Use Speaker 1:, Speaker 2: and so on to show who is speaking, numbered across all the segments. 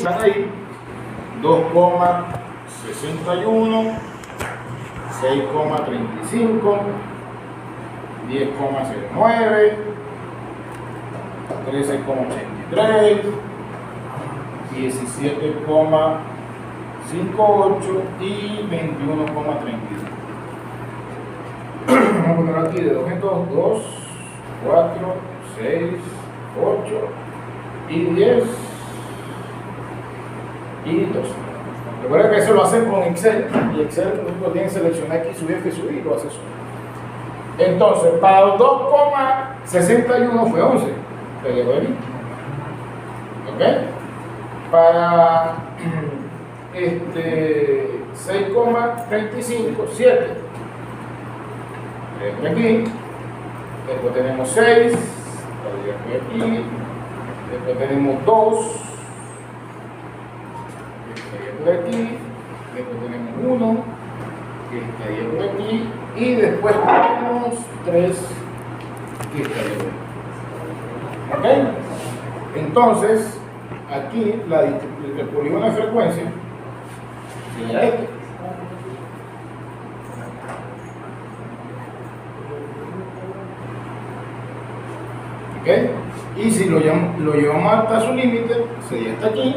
Speaker 1: Están ahí 2,61, 6,35, 10,09, 13,83, 17,58 y 21,32. Vamos a poner aquí de 202, 4, 6, 8 y 10 y 12. Recuerda que eso lo hacen con Excel, y Excel lo tiene que seleccionar aquí, subir, F, subir y lo hace solo. Entonces, para 2,61 fue 11, te llegó ahí. ¿Ok? Para 6,35, 7. Aquí. Después tenemos 6, aquí. Después tenemos 2. Por aquí, después tenemos 1, que estaría por aquí, y después tenemos 3, que estaría por aquí. ¿Ok? Entonces, aquí el polígono de frecuencia sería este. ¿Ok? Y si lo llevamos hasta su límite, sería hasta aquí.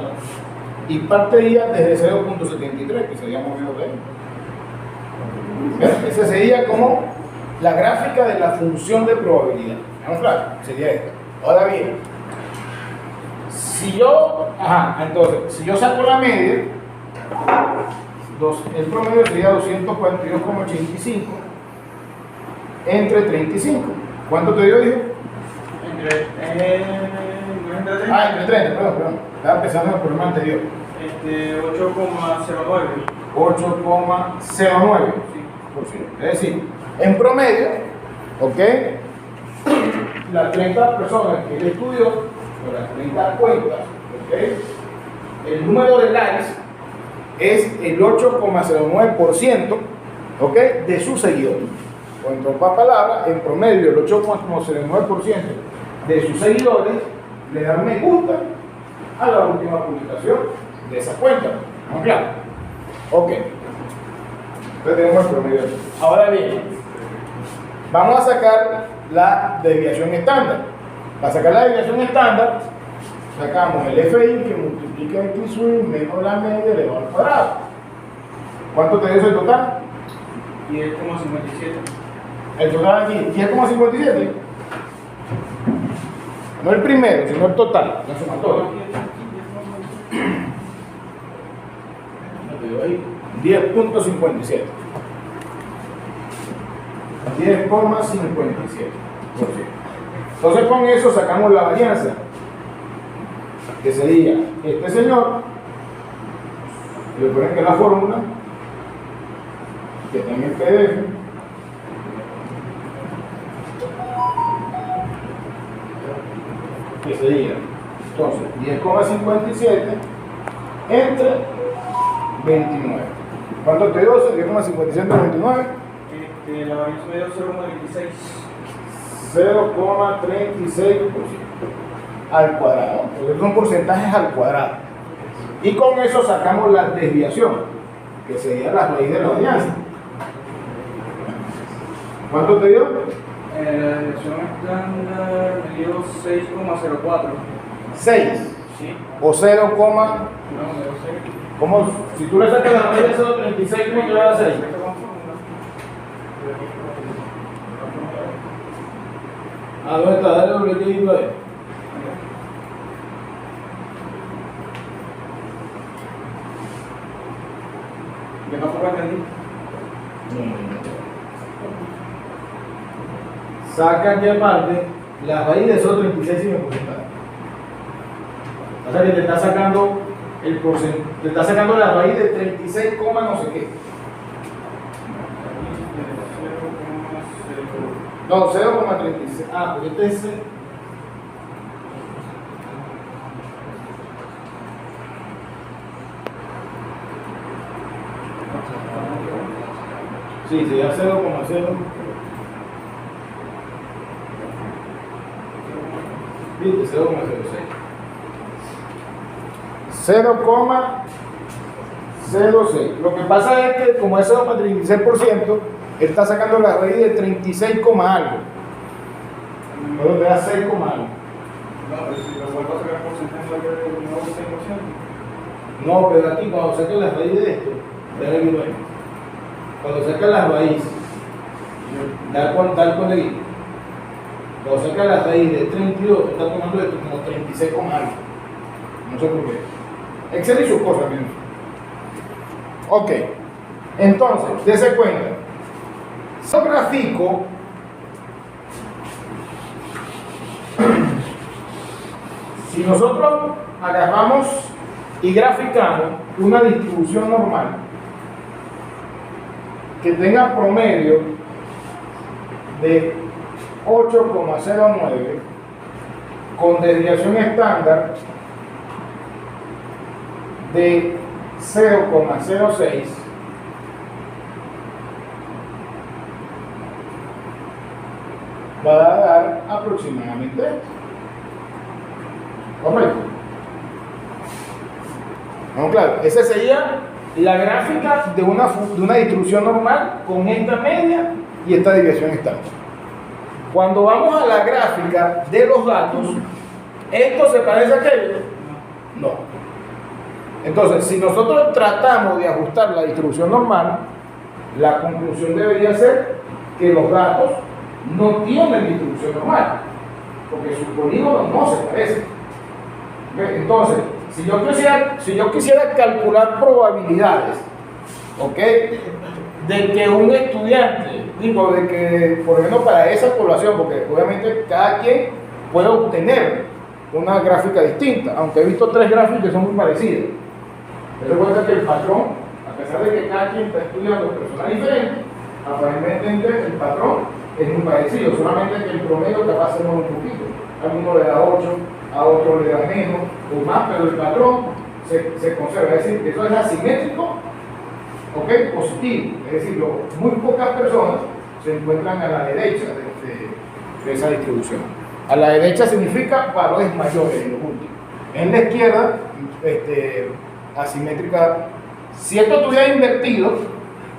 Speaker 1: Y partiría desde 0,73, que sería movido de ahí. Esa sería como la gráfica de la función de probabilidad. ¿Estamos claros? Sería esto. Ahora bien, si yo saco la media, el promedio sería 242,85 entre 35. ¿Cuánto te dio, dijo?
Speaker 2: Entre
Speaker 1: 30, perdón. Estaba pensando en el problema anterior.
Speaker 2: 8,09.
Speaker 1: 8,09%. Es decir, en promedio, ¿ok? Las 30 personas que él estudió, o las 30 cuentas, ¿ok? El número de likes es el 8,09%, ¿ok? De sus seguidores. O en otras palabras, en promedio, el 8,09% de sus seguidores le dan me gusta a la última publicación de esa cuenta. ¿No? Claro. Ok. Entonces tenemos el promedio. Ahora bien, vamos a sacar la desviación estándar. Para sacar la desviación estándar, sacamos el FI que multiplica el T-swing menos la media elevado al cuadrado. ¿Cuánto te dio ese total?
Speaker 2: 10,57.
Speaker 1: El total aquí, 10,57. No el primero, sino el total, la sumatoria. 10,57. 10,57%. Entonces con eso sacamos la varianza, que sería este señor, le ponen que la fórmula, que está en el PDF, que sería entonces 10,57 entre 29. ¿Cuánto te dio? 10,57 entre 29.
Speaker 2: La varianza me dio 0,36.
Speaker 1: 0,36% al cuadrado, porque son porcentajes al cuadrado. Y con eso sacamos la desviación, que sería la raíz de la varianza. ¿Cuánto te dio?
Speaker 2: La desviación estándar me dio 6,04.
Speaker 1: 6.
Speaker 2: Sí.
Speaker 1: O 0,
Speaker 2: No, me dio 6.
Speaker 1: como si tú le sacas la raíz de 0,36, ¿cómo te va a dar 6? ¿A dónde está? Dale doble clic ahí.
Speaker 2: ¿De no fue entendí?
Speaker 1: Saca aquí aparte la raíz de 0,36 sin el porcentaje. O sea que te está sacando el porcentaje, te está sacando la raíz de 36, no sé qué. No, 0,36. Ah, porque este es. Sí, sería 0,0. ¿Viste? 0,06. 0,06. Lo que pasa es que como es 0,36%, él está sacando la raíz de 36, algo. Luego te da 6, algo.
Speaker 2: No, pero si lo vuelvo a sacar porcentaje de nuevo 6%.
Speaker 1: No, pero aquí cuando sacas la raíz de esto, dale aquí, bueno. Cuando sacas la raíz, tal con el cuando sacas la raíz de 32, te está tomando esto como 36, algo. No sé por qué. Excel y sus cosas, mismo. Ok, entonces, dése cuenta. Si yo grafico si nosotros agarramos y graficamos una distribución normal que tenga promedio de 8,09 con desviación estándar de 0,06, va a dar aproximadamente esto. ¿Correcto? No, claro, esa sería la gráfica de una distribución normal con esta media y esta desviación estándar. Cuando vamos a la gráfica de los datos, ¿esto se parece a aquello? No. Entonces, si nosotros tratamos de ajustar la distribución normal, la conclusión debería ser que los datos no tienen distribución normal, porque sus polígonos no se parecen. Entonces, si yo quisiera calcular probabilidades, ¿ok?, de que un estudiante, digo, de que, por ejemplo, para esa población, porque obviamente cada quien puede obtener una gráfica distinta, aunque he visto 3 gráficas que son muy parecidas. Pero recuerda que el patrón, a pesar de que cada quien está estudiando personas diferentes, aparentemente el patrón es muy parecido, solamente que el promedio capaz de ser un poquito. A uno le da 8, a otro le da menos o más, pero el patrón se conserva. Es decir, eso es asimétrico, ¿ok?, positivo. Es decir, muy pocas personas se encuentran a la derecha de esa distribución. A la derecha significa valores mayores en los últimos. En la izquierda, asimétrica. Si esto estuviera invertido,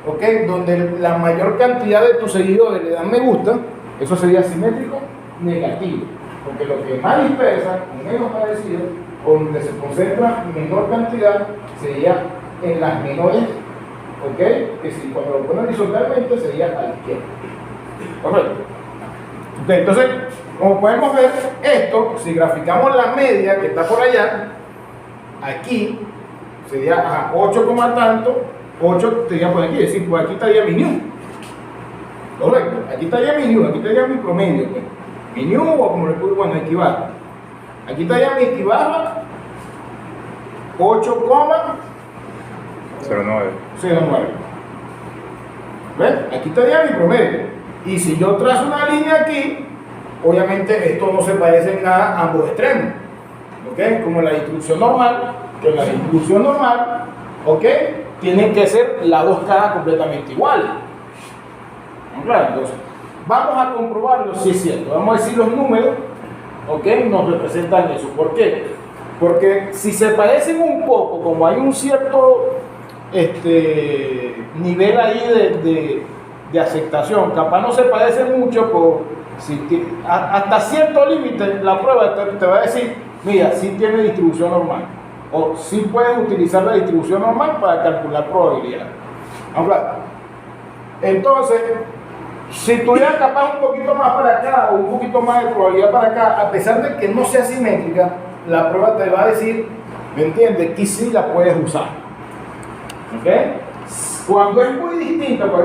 Speaker 1: ¿ok?, donde la mayor cantidad de tus seguidores le dan me gusta, eso sería asimétrico negativo, porque lo que más dispersa, o menos parecido, o donde se concentra menor cantidad, sería en las menores, ¿ok?, que si cuando lo ponen horizontalmente sería a la izquierda. Correcto. Okay, entonces, como podemos ver, esto, si graficamos la media que está por allá, aquí sería 8, tanto, 8 sería por aquí, es decir, pues aquí estaría mi new. Correcto, aquí estaría mi new, aquí estaría mi promedio. Pues. Mi new, o como le puedo, bueno, equivalente. Aquí estaría mi equivalente 8,09. ¿Ves? Aquí estaría mi promedio. Y si yo trazo una línea aquí, obviamente esto no se parece en nada a ambos extremos. ¿Ok? Como la distribución normal, que la distribución normal, ¿ok?, tienen que ser las dos caras completamente iguales. Claro, entonces, vamos a comprobarlo si es cierto. Vamos a decir los números, ¿ok?, nos representan eso. ¿Por qué? Porque si se parecen un poco, como hay un cierto nivel ahí de aceptación, capaz no se parece mucho, hasta cierto límite la prueba te va a decir, mira, sí tiene distribución normal, o sí puedes utilizar la distribución normal para calcular probabilidad. Entonces, si tuviera capaz un poquito más para acá o un poquito más de probabilidad para acá, a pesar de que no sea simétrica, la prueba te va a decir, ¿me entiendes?, que sí la puedes usar. ¿Ok? Cuando es muy distinta, que la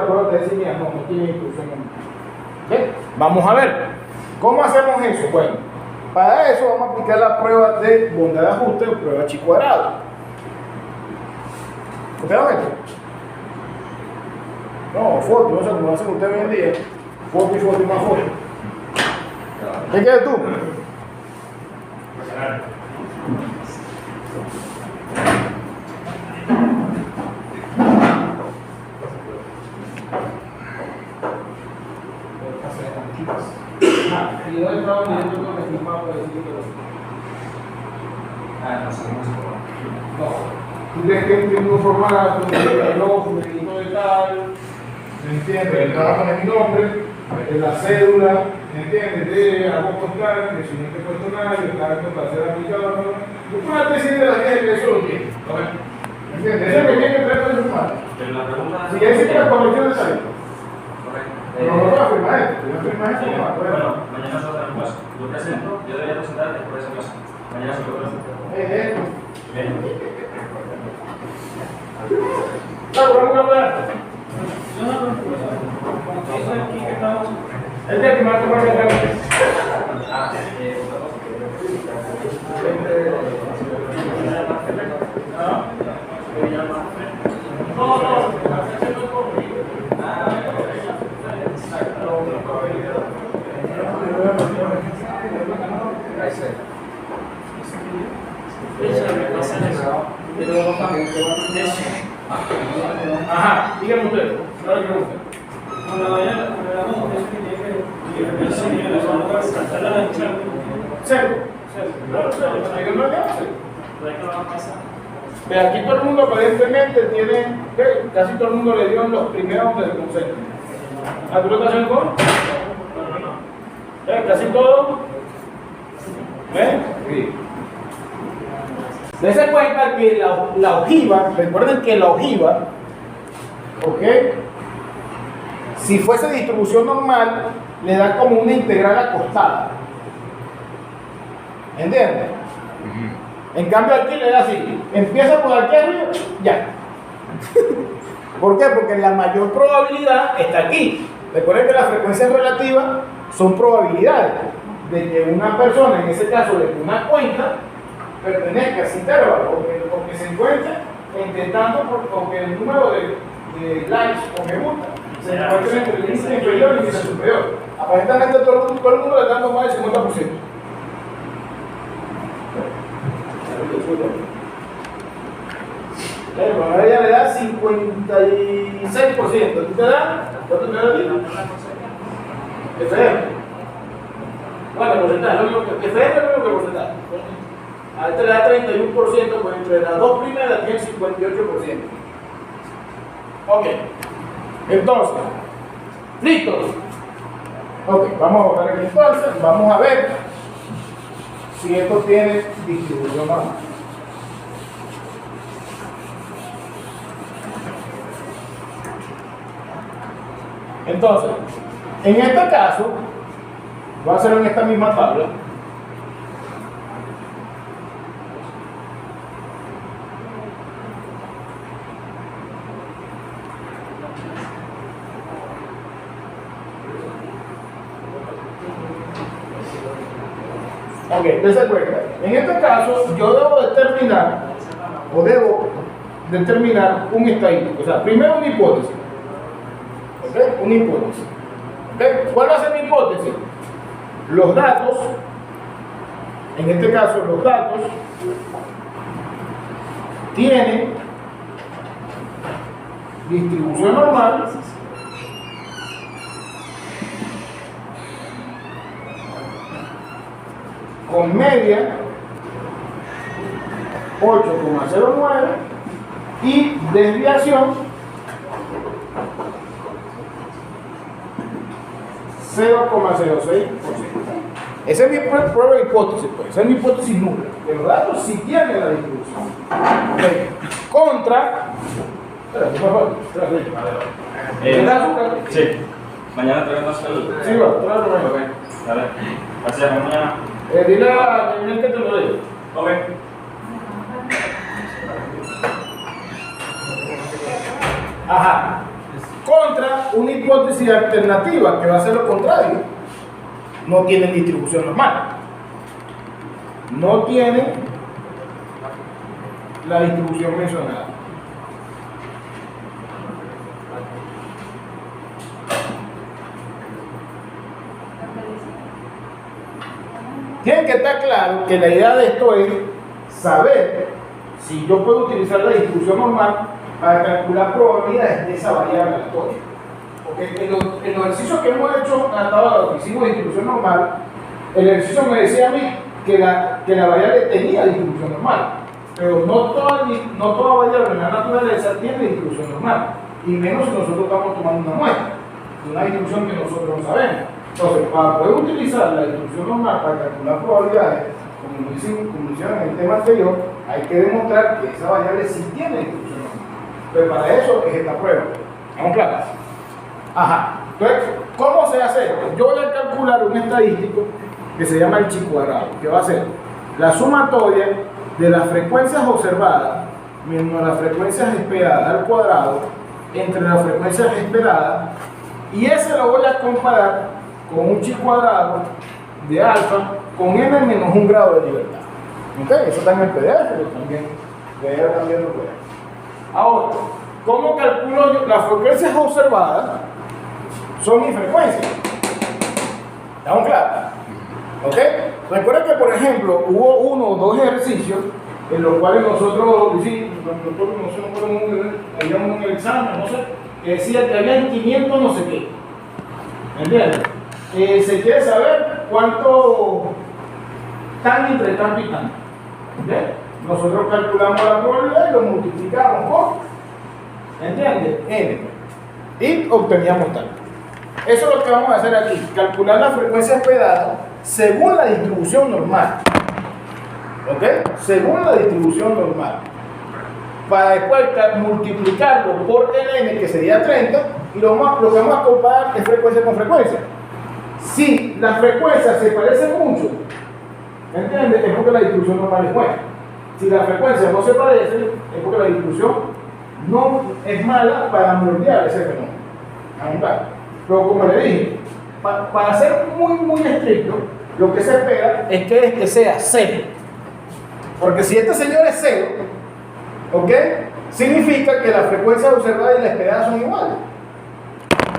Speaker 1: prueba te dice, mira, no tiene distribución normal. ¿Ok? Vamos a ver, ¿cómo hacemos eso? Bueno, para eso vamos a aplicar la prueba de bondad de ajuste o prueba chi cuadrado. ¿Ok? No, foto, no sé cómo hacen ustedes hoy en día. Foto y más foto. ¿Qué quieres tú? Y yo he estado viendo con el firmado para decir que
Speaker 3: No sabemos cómo.
Speaker 1: No. Tú tienes que imprimir un formato, un reloj, un medidor de tal, ¿me entiendes? Te vas a poner mi nombre, la cédula, ¿me entiendes? De algo postal, el siguiente cuestionario, el cargo para ser aplicado. Tú puedes decir de la gente que eso lo tiene. ¿Me entiendes? Eso es lo que tiene que traer con el formato.
Speaker 3: Pero la pregunta
Speaker 1: Si ya hiciste la corrección de salida.
Speaker 3: Correcto.
Speaker 1: No, no voy a firmar esto, voy a firmar esto.
Speaker 3: Bueno, mañana es otra clase. Yo presento, yo debería presentar después de esa clase. Mañana se lo presento. Bien.
Speaker 1: Claro, vamos a hablar. Es de que me va a tomar la cara.
Speaker 3: Ah,
Speaker 1: Ajá, dígame usted. Ahora que usted. Cero. Claro, cero. Hay que no le hace. Ve, aquí todo el mundo aparentemente tiene, casi todo el mundo le dio en los primeros del concepto. ¿A tú lo estás haciendo con? Casi todo. ¿Ven? Sí. Dense cuenta que la ojiva, recuerden que la ojiva, ¿ok? Si fuese distribución normal, le da como una integral acostada. ¿Entiendes? En cambio aquí le da así, empieza por aquí arriba, ya. ¿Por qué? Porque la mayor probabilidad está aquí. Recuerden que las frecuencias relativas son probabilidades de que una persona, en ese caso de que una cuenta, pertenezca a ese intervalo o que se encuentre intentando o que el número de likes o me gusta se encuentre entre el índice inferior y el índice superior. Aparentemente todo el mundo le está dando más del 50%. Bueno, a ella le da 56%. ¿Tú te da? ¿Cuánto te da a ti? FM. Bueno, porcentaje, lo mismo que FM es lo mismo que porcentaje. A este le da 31%, pues entre las dos primeras tiene 58%. Ok. Entonces, ¿listos? Ok, vamos a buscar aquí entonces, vamos a ver si esto tiene distribución normal. Entonces, en este caso, voy a hacerlo en esta misma tabla. Ok, dense cuenta. En este caso, yo debo determinar un estadístico. O sea, primero una hipótesis. ¿Ok? Una hipótesis. ¿Ok? ¿Cuál va a ser mi hipótesis? Los datos, en este caso los datos, tienen distribución normal con media 8,09 y desviación 0,06%. Esa es mi prueba de hipótesis, pues. Esa es mi hipótesis nula. Que los datos sí tienen la distribución. Okay. Contra. Espérate, por favor. ¿Tienes azúcar?
Speaker 3: Sí. Mañana traemos el.
Speaker 1: Sí, va, tráelo.
Speaker 3: Ok. Dale. Gracias, mañana.
Speaker 1: Dile a Daniel que te lo diga.
Speaker 3: Ok.
Speaker 1: Ajá. Contra una hipótesis alternativa que va a ser lo contrario. No tienen distribución normal. No tienen la distribución mencionada. Tienen que estar claro que la idea de esto es saber si yo puedo utilizar la distribución normal para calcular probabilidades de esa variable aleatoria. Porque en los ejercicios que hemos hecho hasta ahora, que hicimos distribución normal, el ejercicio me decía a mí que la variable tenía distribución normal. Pero no toda variable en la naturaleza tiene distribución normal. Y menos si nosotros estamos tomando una muestra de una distribución que nosotros no sabemos. Entonces, para poder utilizar la distribución normal para calcular probabilidades, como hicieron en el tema anterior, hay que demostrar que esa variable sí tiene distribución normal. Pero para eso es esta prueba. ¿Estamos claros? Ajá. Entonces, ¿cómo se hace esto? Yo voy a calcular un estadístico que se llama el chi cuadrado, que va a ser la sumatoria de las frecuencias observadas menos las frecuencias esperadas al cuadrado entre las frecuencias esperadas, y ese lo voy a comparar con un chi cuadrado de alfa con n menos un grado de libertad. ¿Ok? Eso está en el PDF, pero también lo puede. Ahora, ¿cómo calculo yo? Las frecuencias observadas son mis frecuencias. ¿Estamos claros? ¿Ok? Recuerden que, por ejemplo, hubo uno o dos ejercicios en los cuales nosotros hicimos, habíamos un examen, no sé, que decía que había 500 no sé qué. ¿Entiendes? Se quiere saber cuánto tan entre tanto y tanto. ¿Entiendes? Nosotros calculamos la probabilidad y lo multiplicamos por, ¿entiendes? N. Y obteníamos tal. Eso es lo que vamos a hacer aquí, calcular la frecuencia esperada según la distribución normal. ¿Ok? Según la distribución normal. Para después multiplicarlo por N, que sería 30, y lo que vamos a comparar es frecuencia con frecuencia. Si las frecuencias se parecen mucho, ¿entiendes? Es porque la distribución normal es buena. Si las frecuencias no se parecen, es porque la distribución no es mala para moldear ese fenómeno. Pero como le dije, para ser muy estricto, lo que se espera es que este sea 0. Porque si este señor es 0, ¿ok? Significa que las frecuencias observadas y las esperadas son iguales.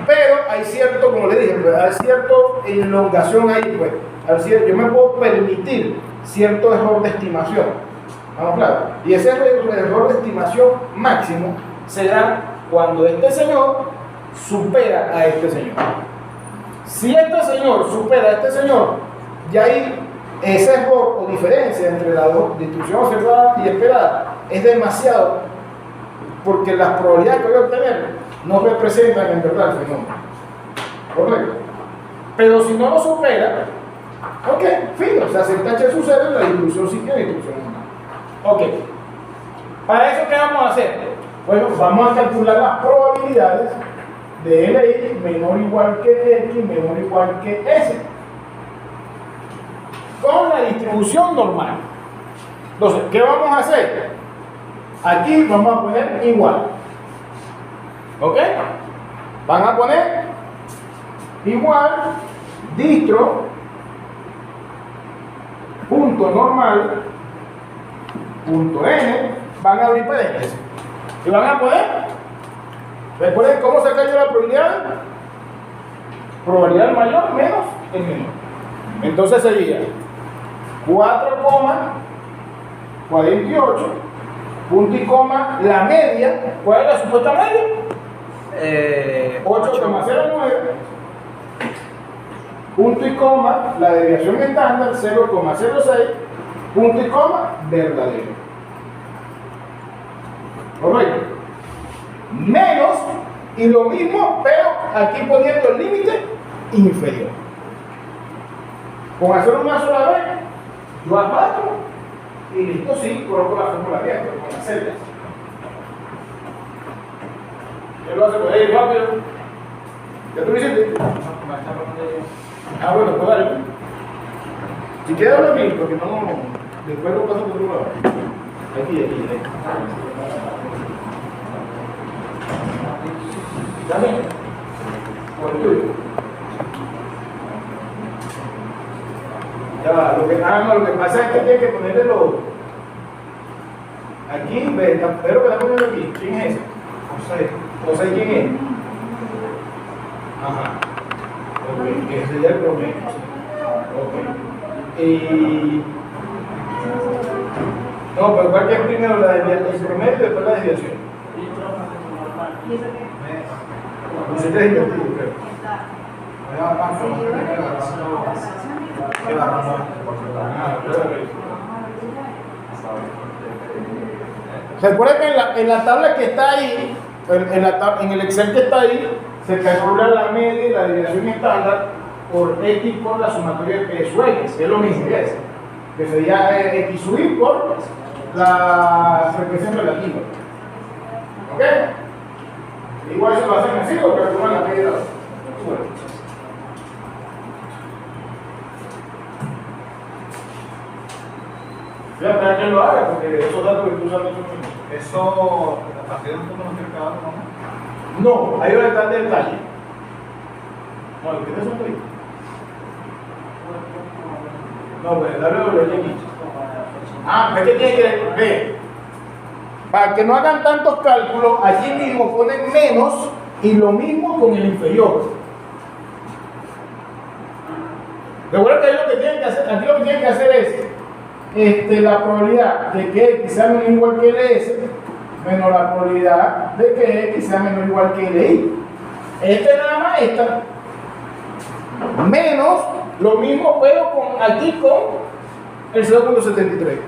Speaker 1: Pero hay cierto, como le dije, hay cierta elongación ahí, pues. Yo me puedo permitir cierto error de estimación. ¿Vamos claro? Y ese error de estimación máximo se da cuando este señor supera a este señor. Si este señor supera a este señor, ya hay ese error o diferencia entre la distribución observada y esperada es demasiado, porque las probabilidades que voy a obtener no representan en verdad el fenómeno. ¿Correcto? Pero si no lo supera, ok, fin, o sea, se tacha su cero y la distribución sí tiene distribución normal. Ok. ¿Para eso qué vamos a hacer? Bueno, vamos a calcular las probabilidades de Li menor o igual que X menor o igual que S con la distribución normal. Entonces, ¿qué vamos a hacer? Aquí vamos a poner igual. ¿Ok? Van a poner igual distro punto normal punto n, van a abrir paréntesis y van a poner, recuerden cómo sacar yo la probabilidad, probabilidad mayor menos el menor. Entonces sería 4,48 punto y coma la media. ¿Cuál es la supuesta media? 8,09 punto y coma la desviación estándar 0,06 punto y coma verdadero. Correcto. Menos y lo mismo, pero aquí poniendo el límite inferior. Con hacerlo una sola vez, yo abato y listo, sí, coloco la fórmula bien, pero con las celdas. Yo lo hace por ahí rápido. ¿Ya tú lo hiciste? Ah, bueno, pues dale. Si queda lo mismo, porque no, después lo paso por otro lado. Aquí. ¿Dame? Por el tuyo. Ya va, lo que pasa es que tiene que ponerle los. Aquí, pero que está poniendo aquí. ¿Quién es ese? José, ¿quién es? Ajá. Ok, ese sería el promedio. Ok. No, pero ¿cuál es primero el promedio y después la desviación? Usted es invertido, creo. Recuerda que en la tabla que está ahí, en el Excel que está ahí, se calcula la media y la desviación estándar por X por la sumatoria de P sub X, que es lo mismo que sería X sub Y por la frecuencia relativa. ¿Ok? Igual se lo hacen así o calculan la media. Voy a esperar que lo haga porque esos datos que tú usas no son míos.
Speaker 2: Eso, a partir de un punto no tiene que dar, ¿no?
Speaker 1: No, ahí donde está el detalle. No, ¿qué te son ahí? No, pues dale aquí. Ah, es que tiene que ver. Para que no hagan tantos cálculos, allí mismo ponen menos y lo mismo con el inferior. Recuerda que ahí lo que tienen que hacer, aquí lo que tienen que hacer es la probabilidad de que X sea menor o igual que LS menos la probabilidad de que X sea menor o igual que LI. Nada más esta. Menos lo mismo pero con aquí con el 0.73.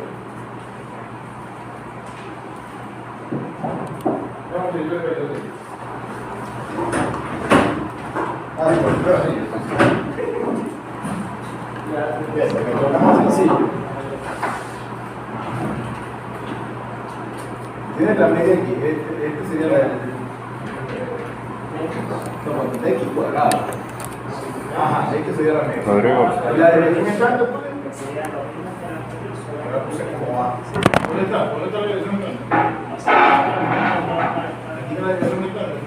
Speaker 2: Tienes la media aquí, este sería la X cuadrada. Ajá, este sería la media.
Speaker 4: Rodrigo.
Speaker 2: La dirección estándar,
Speaker 1: ¿Dónde está? ¿Dónde está la dirección estándar? Aquí está la dirección estándar.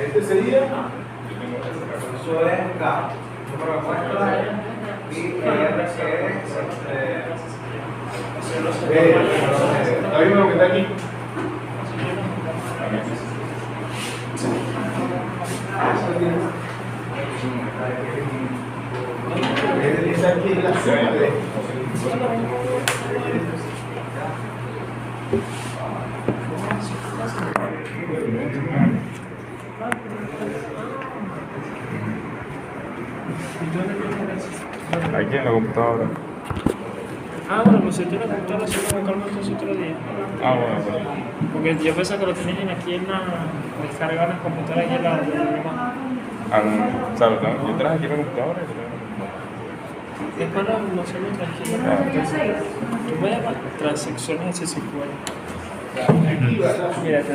Speaker 2: este sería, eso es K, número de muestras, y R que es,
Speaker 1: ¿Está viendo lo que está aquí?
Speaker 2: dice aquí la suma de
Speaker 4: Aquí en la computadora.
Speaker 5: Ah, bueno, pues si tú la computadora sí lo calmo entonces otro día.
Speaker 4: Ah, bueno, pues.
Speaker 5: Porque yo pensaba que lo tenían aquí en la descarga de las computadoras y en la de mi mamá.
Speaker 4: O sea, yo traje aquí la computadora y
Speaker 5: Después lo hacemos tranquilo. Yo voy a transacciones así si puedo. Mira, es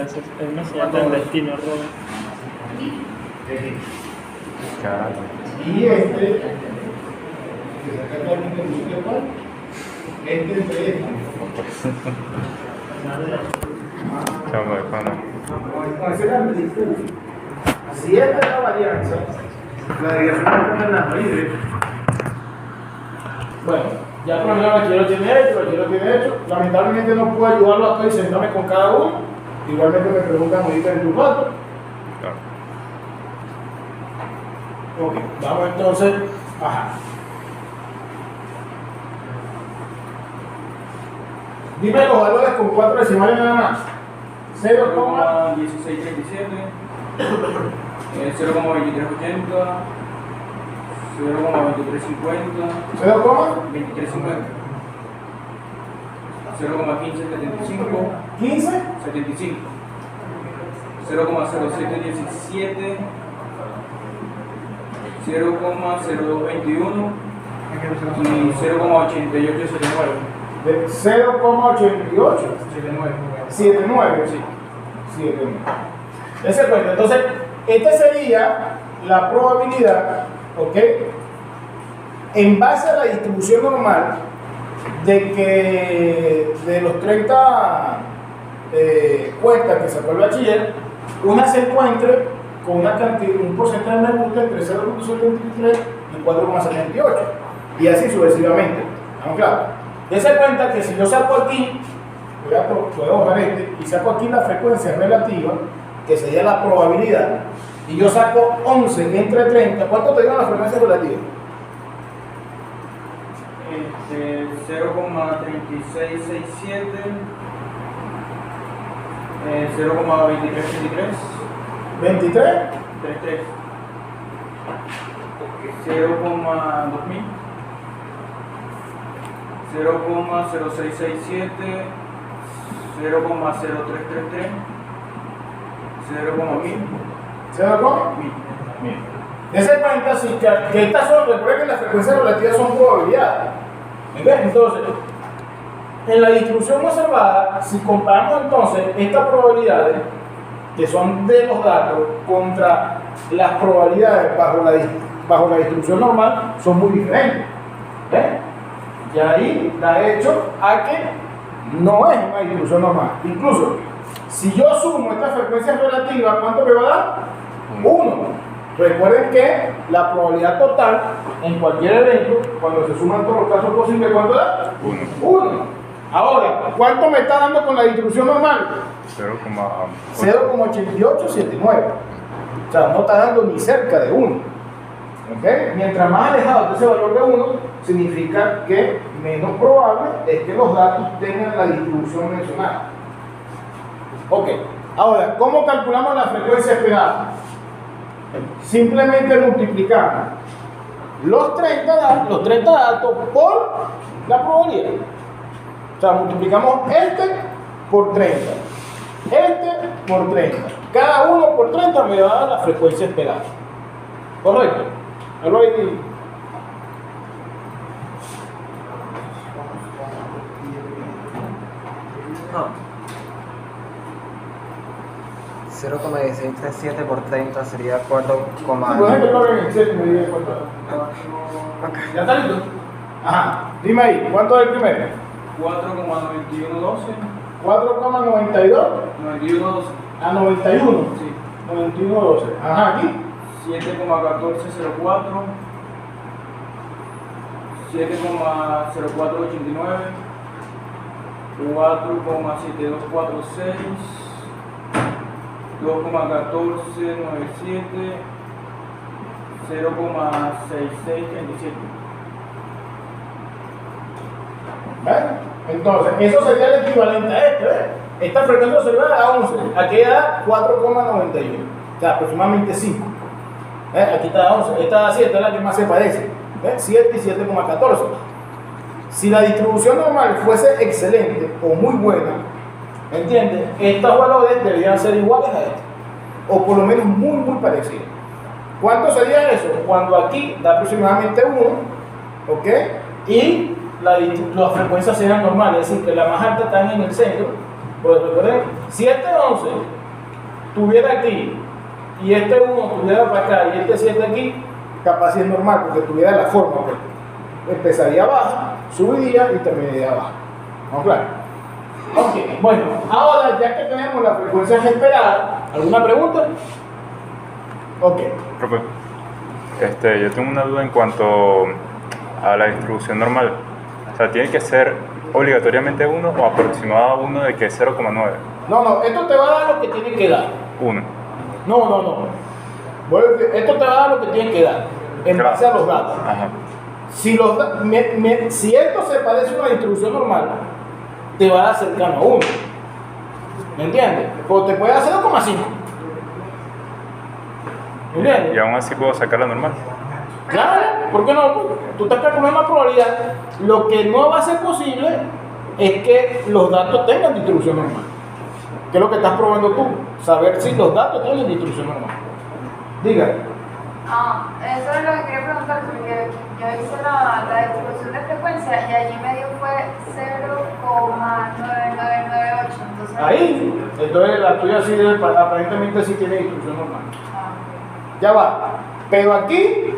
Speaker 5: una señal del destino, Robert.
Speaker 4: Claro.
Speaker 1: Y
Speaker 4: Chamo de pana.
Speaker 1: esa es la amplitud. Si esta es la varianza, la dirección es la libre. Bueno, ya por lo menos aquí lo tiene hecho, aquí lo tiene hecho. Lamentablemente no puedo ayudarlo a todos y sentarme con cada uno. Igualmente me preguntan ahorita en tu rato.
Speaker 4: Claro.
Speaker 1: Ok, vamos entonces. Ajá. Dime los valores con 4 decimales nada más.
Speaker 6: 0,1637, 0,2380, 0,2350,
Speaker 1: 0,2350.
Speaker 6: 0,1575,
Speaker 1: 15,
Speaker 6: 75, 0,0717, 0,0221 y 0,8879.
Speaker 1: de 0,88. 79.
Speaker 6: Sí.
Speaker 1: 79. Ese cuento. Entonces, esta sería la probabilidad, ¿ok? En base a la distribución normal de que de los 30 cuentas que sacó el bachiller, una se encuentre con una cantidad, un porcentaje de gusta entre 0,73 y 4,78 y así sucesivamente. ¿Estamos claros? Dese cuenta que si yo saco aquí, puedo borrar y saco aquí la frecuencia relativa, que sería la probabilidad, y yo saco 11 entre 30, ¿cuánto te dio la frecuencia relativa?
Speaker 6: 0,3667 0,2333.
Speaker 1: 23,
Speaker 6: 33. 0,2000. 0,0667. 0,0333. 0,1000.
Speaker 1: ¿se da cuenta?
Speaker 6: 1000.
Speaker 1: Dese cuenta si que estas son, recuerden que las frecuencias relativas son probabilidades. ¿Entiendes? Entonces, en la distribución observada, si comparamos entonces estas probabilidades, que son de los datos, contra las probabilidades bajo la distribución normal, son muy diferentes. ¿Ves? Y ahí da hecho a que no es una distribución normal. Incluso, si yo sumo estas frecuencias relativas, ¿cuánto me va a dar? 1. Recuerden que la probabilidad total en cualquier evento, cuando se suman todos los casos posibles, ¿cuánto da? 1. Ahora, ¿cuánto me está dando con la distribución normal? 0,8879. O sea, no está dando ni cerca de 1. ¿Okay? Mientras más alejado de ese valor de 1, significa que menos probable es que los datos tengan la distribución mencionada. Ok. Ahora, ¿cómo calculamos la frecuencia esperada? Simplemente multiplicamos los 30 datos por la probabilidad. O sea, multiplicamos este por 30, este por 30. Cada uno por 30 me va a dar la frecuencia esperada. ¿Correcto? ¿Algo ahí?
Speaker 7: No. 0,1637 por 30 sería 4,
Speaker 1: Por ejemplo, en Excel me diga cuánto. ¿Ya está listo? Ajá. Dime ahí, ¿cuánto es el primero?
Speaker 6: 4,9112.
Speaker 1: 4,92
Speaker 6: 9112.
Speaker 1: a 91.
Speaker 6: Sí.
Speaker 1: 91,12. Ajá, aquí.
Speaker 6: 7,1404. 7,0489. 4,7246. 2,1497. 0,6637.
Speaker 1: ¿Vale? Entonces, eso sería el equivalente a este, ¿ves? Esta frecuencia observada da 11, aquí da 4,91, o sea, aproximadamente 5. Aquí está 11, esta da 7, es la que más se parece, 7 y 7,14. Si la distribución normal fuese excelente o muy buena, ¿entiendes? Estos valores deberían ser iguales a este, o por lo menos muy parecidos. ¿Cuánto sería eso? Cuando aquí da aproximadamente 1, ¿ok? Y las frecuencias serían normales, es decir, que la más alta está en el centro. Pues recuerden, si este 11 tuviera aquí y este 1 tuviera para acá y este 7 aquí, capaz si es normal porque tuviera la forma, pues, empezaría baja, subiría y terminaría baja. ¿Vamos claro? Ok, bueno, ahora ya que tenemos las frecuencias esperadas, ¿alguna pregunta? Ok.
Speaker 4: Profe, yo tengo una duda en cuanto a la distribución normal. O sea, ¿tiene que ser obligatoriamente 1 o aproximado a 1 de que es 0,9?
Speaker 1: No, esto te va a dar lo que tiene que dar.
Speaker 4: 1.
Speaker 1: No. Esto te va a dar lo que tiene que dar en base a los datos.
Speaker 4: Ajá.
Speaker 1: Si esto se parece a una distribución normal, te va a dar cercano a 1. ¿Me entiendes? O te puede dar 0,5. ¿Me entiendes?
Speaker 4: Y aún así puedo sacar la normal.
Speaker 1: Claro, ¿por qué no? Tú estás calculando una probabilidad. Lo que no va a ser posible es que los datos tengan distribución normal. ¿Qué es lo que estás probando tú? Saber si los datos tienen distribución normal. Diga.
Speaker 8: Eso es lo que quería preguntar, porque yo hice la distribución de frecuencia y allí me dio fue 0,9998.
Speaker 1: Ahí, entonces la tuya sí aparentemente sí tiene distribución normal. Ya va, pero aquí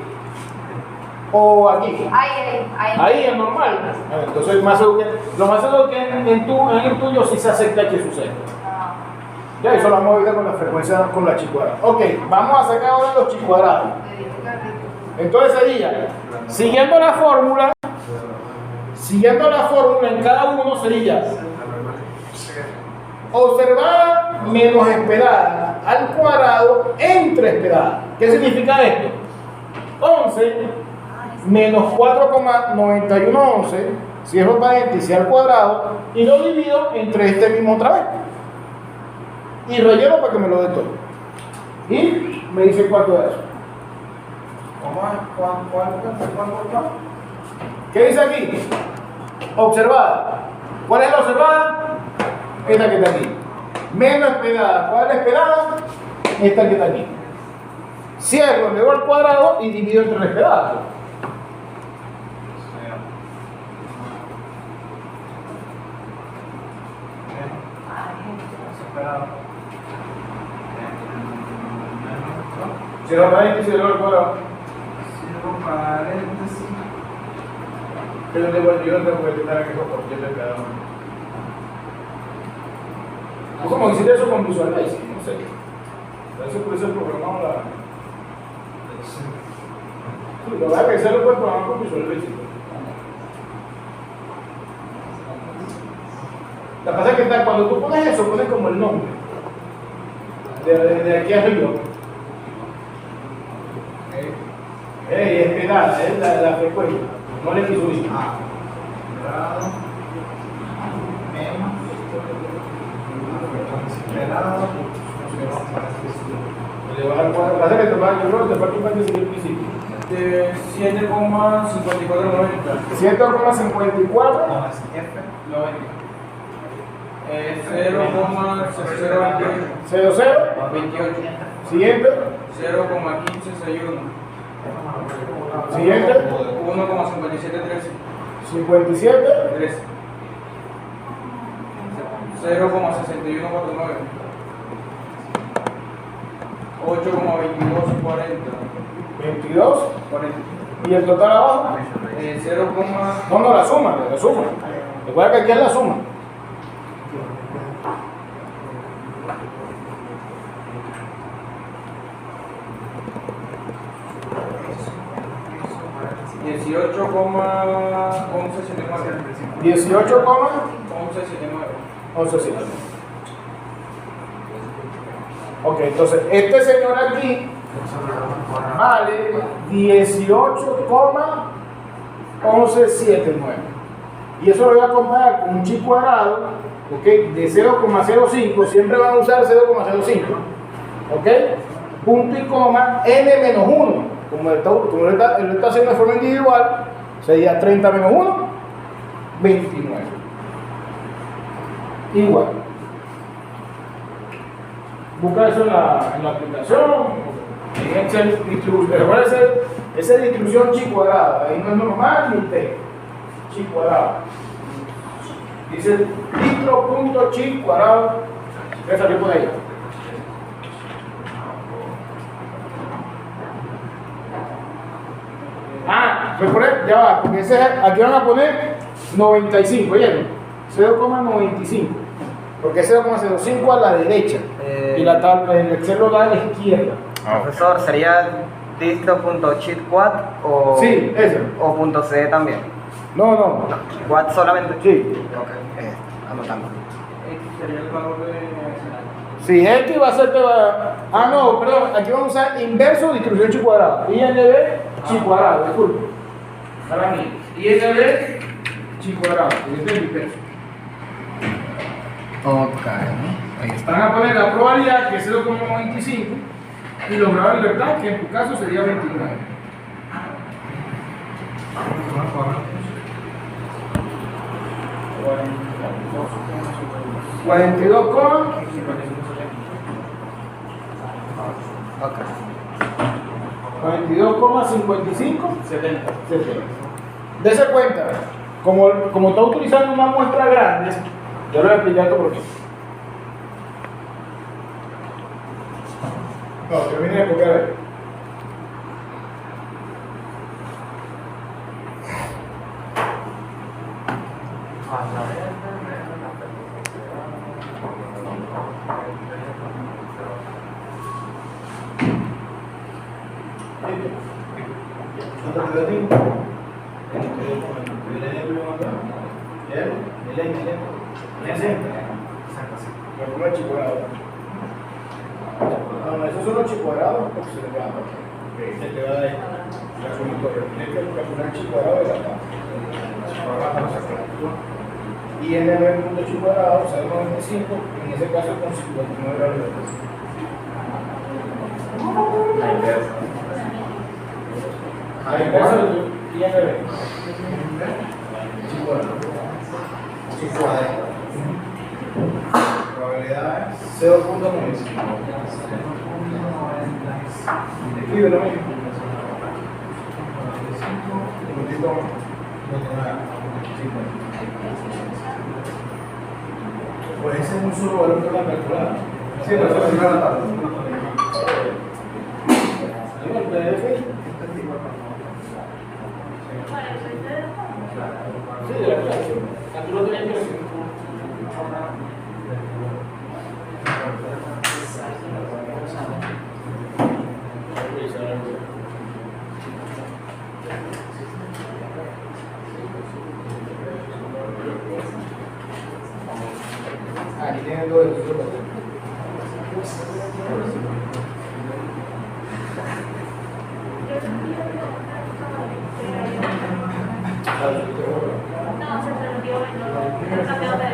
Speaker 1: o aquí. Ahí es normal. Entonces lo más seguro que en el tuyo sí se acepta que suceda. Ya, eso lo vamos a ver con la frecuencia, con la chi cuadrada. Ok, vamos a sacar ahora los chi cuadrados. Entonces sería, siguiendo la fórmula en cada uno sería observada menos esperada al cuadrado entre esperada. ¿Qué significa esto? 11 menos 4,9111, cierro paréntesis al cuadrado y lo divido entre este mismo otra vez. y relleno para que me lo dé todo. Y me dice cuánto es eso.
Speaker 2: ¿Cuánto?
Speaker 1: ¿Qué dice aquí? Observada. ¿Cuál es la observada? Esta que está aquí. Menos esperada. ¿Cuál es la esperada? Esta que está aquí. Cierro, le doy al cuadrado y divido entre la esperada. Cierro paréntesis y le doy al cuadrado. Yo no tengo que quitar eso porque yo te he quedado. ¿Tú cómo hiciste eso con Visual Basic? No sé. Eso puede ser programado la. Sí, lo verdad que se lo puede programar con Visual Basic. La pasa es que cuando tú pones eso, pones como el nombre. De aquí arriba. Esperada, es la frecuencia. No le quiso decir. Le va a dar cuadro. Pasa que te falta un cambio seguir el principio.
Speaker 6: 7,5490.
Speaker 1: 7,54.
Speaker 6: 0,0028.
Speaker 1: 00.
Speaker 6: 28.
Speaker 1: Siguiente.
Speaker 6: 0,1561.
Speaker 1: Siguiente.
Speaker 6: 1,5713.
Speaker 1: 57.
Speaker 6: 13. 0,6149. 8,2240.
Speaker 1: 22.
Speaker 6: 40.
Speaker 1: ¿Y el total abajo?
Speaker 6: 0,
Speaker 1: No, la suma. Recuerda que aquí es la suma. $18,1179. 11,1179. Ok, entonces este señor aquí vale 18,1179. Y eso lo voy a comparar con un chi cuadrado, ok, de 0,05. Siempre van a usar 0,05. Ok, punto y coma n menos 1. Como él está haciendo de forma individual, sería 30 menos 1, 29. Igual. Busca eso en la aplicación, en Excel, distribución. Recuerda esa es distribución chi cuadrado, ahí no es normal ni t, chi cuadrado. Dice distro.chi cuadrado, que salió por ahí. Voy a poner, ya va, porque aquí van a poner 95, ¿oyeron? 0,95. Porque es 0,05 a la derecha y la tabla, el Excel lo da a la izquierda.
Speaker 7: Profesor, ¿sería distro.cheatquad o,
Speaker 1: Sí, ese.
Speaker 7: o .c también?
Speaker 1: No.
Speaker 7: ¿Quad solamente?
Speaker 1: Sí.
Speaker 7: Ok, anotando.
Speaker 6: Este sería el valor de.
Speaker 1: Si este va a ser. No, perdón, aquí vamos a usar inverso distribución chi cuadrado. INB chi cuadrado, disculpe. Para mí. INB chi cuadrado. Y este es el inverso. Ok. Ahí está. Van a poner la probabilidad que es 0,95 y los grados de libertad que en tu caso sería 29. $42,55.
Speaker 7: Ok.
Speaker 1: 70. Dese cuenta, como está utilizando una muestra grande, yo le voy a explicar esto por qué. No, termine de copiar ahí. Esos son los chicuadrados porque se le da. Se te da la sumatoria. Tienes que calcular el chicuadrado de la tabla. Y n punto chicuadrado, 0,95. en ese caso con 59 grados de rotación. A la inversa, y al revés.
Speaker 2: Probabilidad es
Speaker 1: 0.95. Escríbelo, amigo. Pues ese es un solo valor que va a calcular.
Speaker 2: Sí, pero eso es la tabla.
Speaker 1: Digo, el PDF. Sí, de la clase. Aquí lo tenías que decir. Aquí tienen todo eso.
Speaker 8: No, se perdió en el campeón de...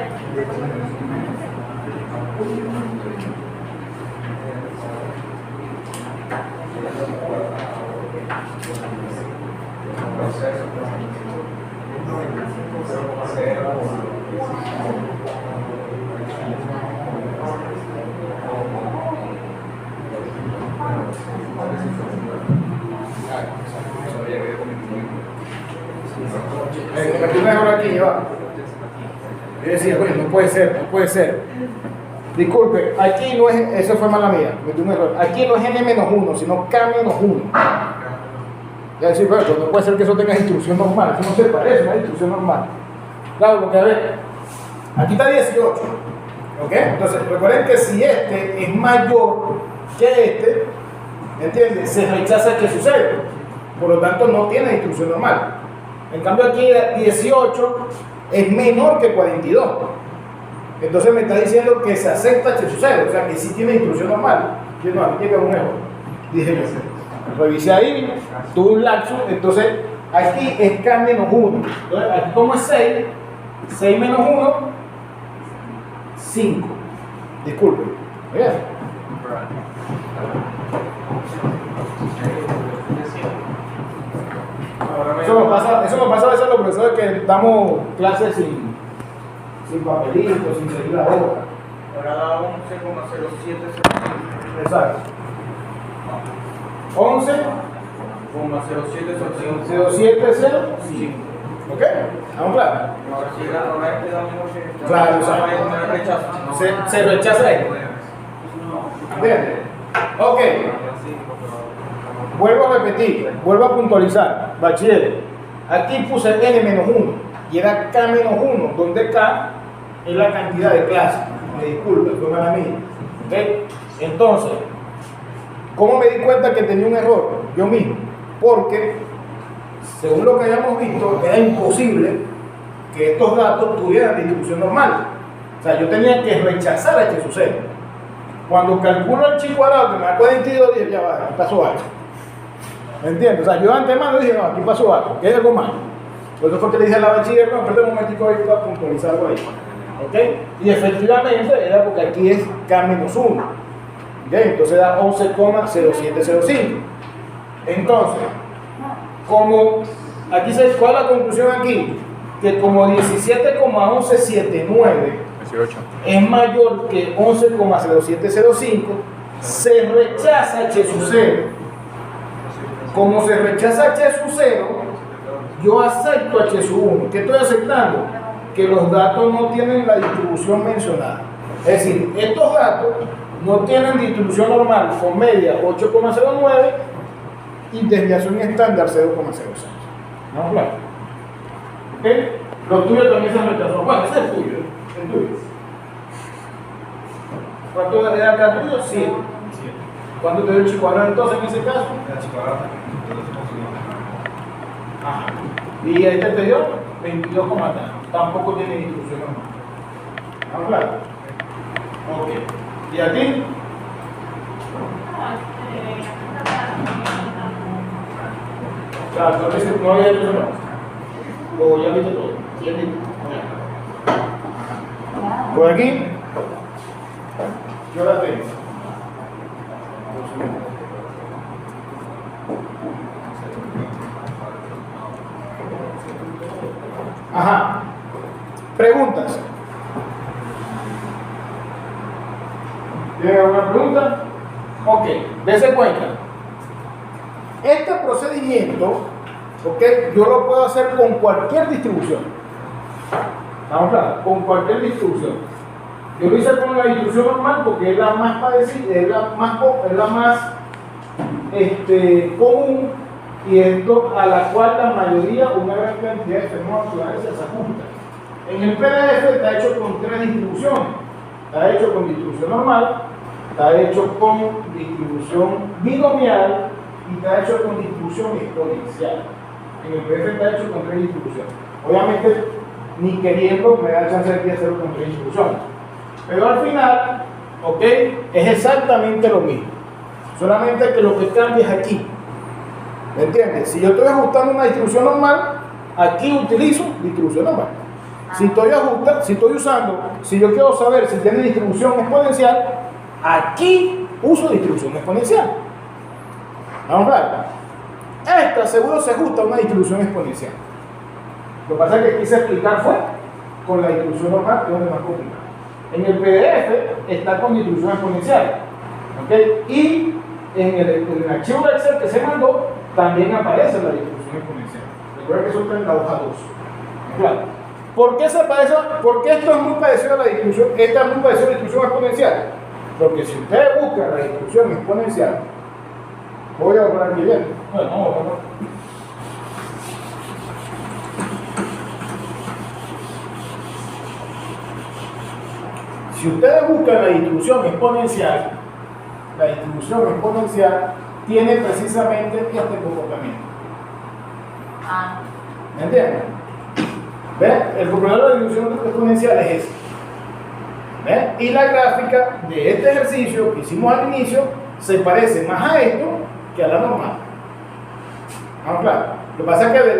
Speaker 1: Aquí mejor aquí, va. Yo decía, bueno, no puede ser, no puede ser. Disculpe, aquí no es, eso fue mala mía, metí un error. Aquí no es n-1, sino k-1. Ya decir, bueno, no puede ser que eso tenga distribución normal, eso no se parece a una distribución normal. Claro, porque a ver, aquí está 18, ¿ok? Entonces, recuerden que si este es mayor que este, ¿entiendes? Se rechaza que sucede, por lo tanto no tiene distribución normal. En cambio aquí 18 es menor que 42. Entonces me está diciendo que se acepta que sucede, o sea que sí tiene distribución normal. Yo no, aquí llega un error. Dije yo. Revisé ahí, tuve un lapsus, entonces aquí es K-1. Entonces aquí como es 6, 6 menos 1, 5. Disculpen. ¿Vean? Eso nos pasa a veces a los profesores que damos clases sin papelitos, sin seguir la hoja.
Speaker 6: Ahora da 11,07.
Speaker 1: Exacto. 11, 0705. ¿Ok? ¿Estamos claros?
Speaker 6: Ahora sí, ahora este da menos que...
Speaker 1: Claro, exacto.
Speaker 6: No hay rechazo.
Speaker 1: Se rechaza esto. ¿Entiendes? Ok. Vuelvo a repetir, vuelvo a puntualizar, bachiller. Aquí puse n-1 y era k-1, donde k es la cantidad de clases. Me disculpe, fue mala mía. ¿Okay? Entonces, ¿cómo me di cuenta que tenía un error? Yo mismo. Porque, según lo que habíamos visto, era imposible que estos datos tuvieran distribución normal. O sea, yo tenía que rechazar a que suceda. Cuando calculo el chi cuadrado que me da 42, dije, ya va, aquí pasó algo. ¿Me entiendes? O sea, yo de antemano dije, no, aquí pasó algo, que hay algo mal. Por eso fue que le dije a la bachiller, no, espérate un momentico ahí para puntualizar algo ahí. ¿Ok? Y efectivamente era porque aquí es K-1. ¿Ok? Entonces da 11,0705. Entonces, como aquí ¿cuál es la conclusión aquí? Que como 17,1179
Speaker 4: 18.
Speaker 1: es mayor que 11,0705, se rechaza H sub 0. Como se rechaza H sub 0, yo acepto H sub 1. ¿Qué estoy aceptando? Que los datos no tienen la distribución mencionada. Es decir, estos datos no tienen distribución normal con media 8,09 y desviación estándar 0,06. ¿No? Claro. ¿Ok? Los tuyos también se rechazó. Bueno, ese es el tuyo. El tuyo. ¿Cuánto era acá tuyo? 7. ¿Cuánto te dio el chi cuadrado entonces en ese caso? Ajá. Y este te dio 22,3. Tampoco tiene distribución normal. ¿Estamos claros? Ok. ¿Y a ti? Claro, no había hecho nada. O ya viste todo. ¿Ya viste? Por aquí. Yo la tengo. Ajá. Preguntas. ¿Tienen alguna pregunta? Ok, dése cuenta. Este procedimiento, ok, yo lo puedo hacer con cualquier distribución. ¿Estamos claros? Con cualquier distribución. Yo lo hice con la distribución normal porque es la más parecida, es la más común y es a la cual la mayoría, una gran cantidad de fenómenos naturales se ajustan. En el PDF está hecho con 3 distribuciones. Está hecho con distribución normal, está hecho con distribución binomial y está hecho con distribución exponencial. En el PDF está hecho con 3 distribuciones. Obviamente, ni queriendo me da chance de hacerlo con 3 distribuciones. Pero al final, ok, es exactamente lo mismo. Solamente que lo que cambia es aquí. ¿Me entiendes? Si yo estoy ajustando una distribución normal, aquí utilizo distribución normal. Si yo quiero saber si tiene distribución exponencial, aquí uso distribución exponencial. Vamos a ver. Esta seguro se ajusta a una distribución exponencial. Lo que pasa es que quise explicar fue con la distribución normal, que es donde más complicado. En el PDF está con distribución exponencial. ¿Okay? Y en el archivo de Excel que se mandó, también aparece la distribución exponencial. Recuerden que eso está en la hoja 2. Claro. ¿Por qué se parece? Porque esto es muy parecido a la distribución, esta es muy parecida a la distribución exponencial. Porque si ustedes buscan la distribución exponencial, voy a borrar aquí bien. Bueno, vamos a borrar. Si ustedes buscan la distribución exponencial tiene precisamente este comportamiento. ¿Me entienden? ¿Ven? El comportamiento de la distribución exponencial es este. ¿Ven? Y la gráfica de este ejercicio que hicimos al inicio se parece más a esto que a la normal. ¿Vamos claro? Lo que pasa es que de